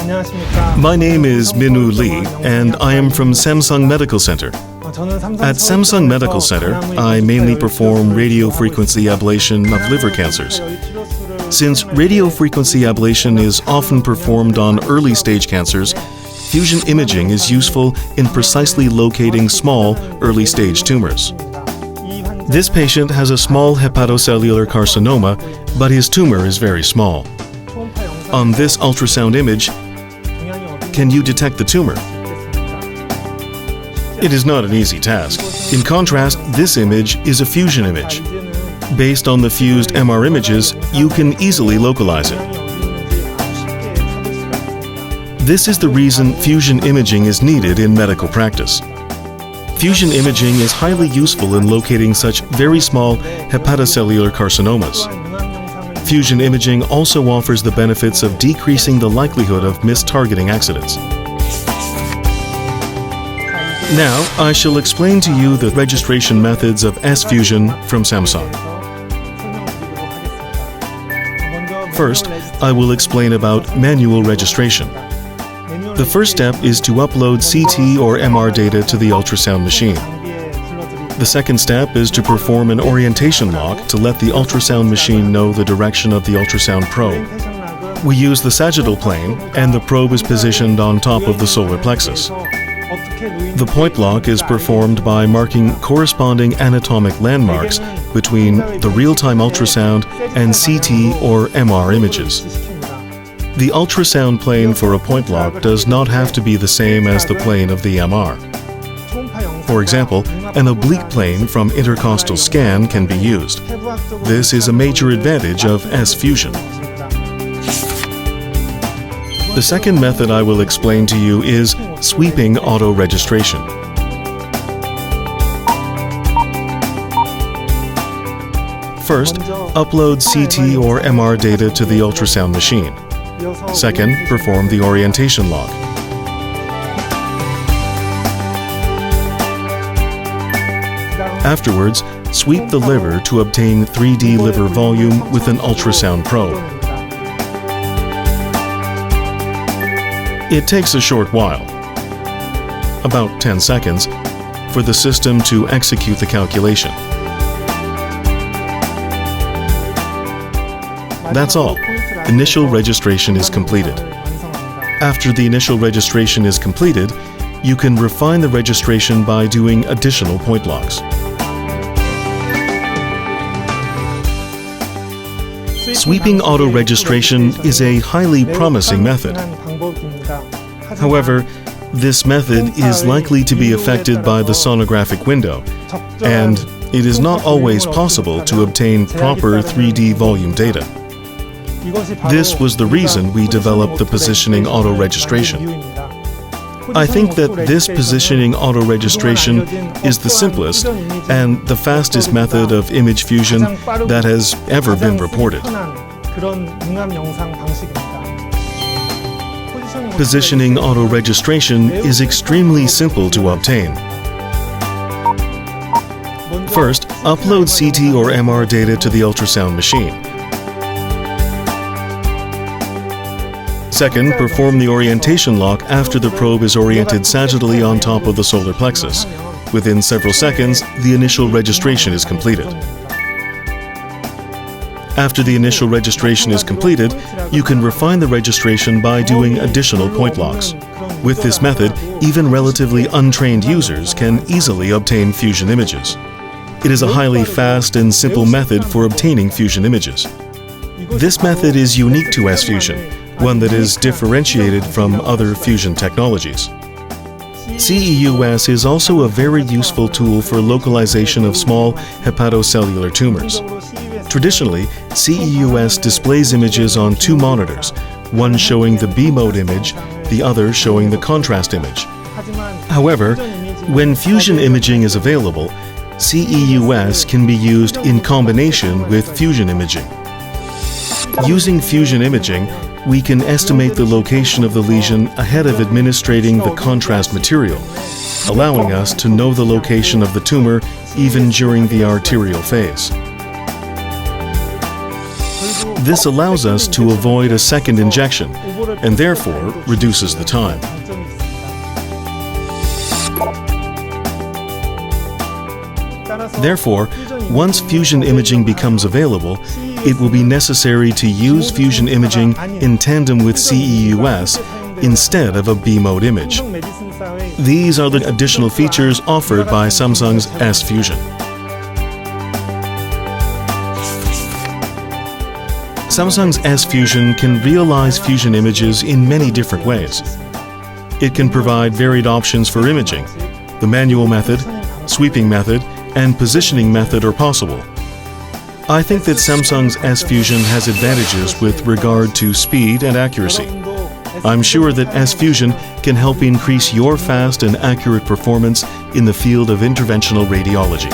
My name is Minwoo Lee, and I am from Samsung Medical Center. At Samsung Medical Center, I mainly perform radiofrequency ablation of liver cancers. Since radiofrequency ablation is often performed on early-stage cancers, fusion imaging is useful in precisely locating small, early-stage tumors. This patient has a small hepatocellular carcinoma, but his tumor is very small. On this ultrasound image, can you detect the tumor? It is not an easy task. In contrast, this image is a fusion image. Based on the fused MR images, you can easily localize it. This is the reason fusion imaging is needed in medical practice. Fusion imaging is highly useful in locating such very small hepatocellular carcinomas. Fusion imaging also offers the benefits of decreasing the likelihood of mistargeting accidents. Now, I shall explain to you the registration methods of S-Fusion from Samsung. First, I will explain about manual registration. The first step is to upload CT or MR data to the ultrasound machine. The second step is to perform an orientation lock to let the ultrasound machine know the direction of the ultrasound probe. We use the sagittal plane, and the probe is positioned on top of the solar plexus. The point lock is performed by marking corresponding anatomic landmarks between the real-time ultrasound and CT or MR images. The ultrasound plane for a point lock does not have to be the same as the plane of the MR. For example, an oblique plane from intercostal scan can be used. This is a major advantage of S-Fusion. The second method I will explain to you is sweeping auto-registration. First, upload CT or MR data to the ultrasound machine. Second, perform the orientation lock. Afterwards, sweep the liver to obtain 3D liver volume with an ultrasound probe. It takes a short while, about 10 seconds, for the system to execute the calculation. That's all. Initial registration is completed. After the initial registration is completed, you can refine the registration by doing additional point locks. Sweeping auto-registration is a highly promising method. However, this method is likely to be affected by the sonographic window, and it is not always possible to obtain proper 3D volume data. This was the reason we developed the positioning auto-registration. I think that this positioning auto-registration is the simplest and the fastest method of image fusion that has ever been reported. Positioning auto-registration is extremely simple to obtain. First, upload CT or MR data to the ultrasound machine. Second, perform the orientation lock after the probe is oriented sagittally on top of the solar plexus. Within several seconds, the initial registration is completed. After the initial registration is completed, you can refine the registration by doing additional point locks. With this method, even relatively untrained users can easily obtain fusion images. It is a highly fast and simple method for obtaining fusion images. This method is unique to S-Fusion, one that is differentiated from other fusion technologies. CEUS is also a very useful tool for localization of small hepatocellular tumors. Traditionally, CEUS displays images on two monitors, one showing the B-mode image, the other showing the contrast image. However, when fusion imaging is available, CEUS can be used in combination with fusion imaging. Using fusion imaging, we can estimate the location of the lesion ahead of administrating the contrast material, allowing us to know the location of the tumor even during the arterial phase. This allows us to avoid a second injection and therefore reduces the time. Therefore, once fusion imaging becomes available, it will be necessary to use fusion imaging in tandem with CEUS instead of a B-mode image. These are the additional features offered by Samsung's S Fusion. Samsung's S Fusion can realize fusion images in many different ways. It can provide varied options for imaging. The manual method, sweeping method, and positioning method are possible. I think that Samsung's S Fusion has advantages with regard to speed and accuracy. I'm sure that S Fusion can help increase your fast and accurate performance in the field of interventional radiology.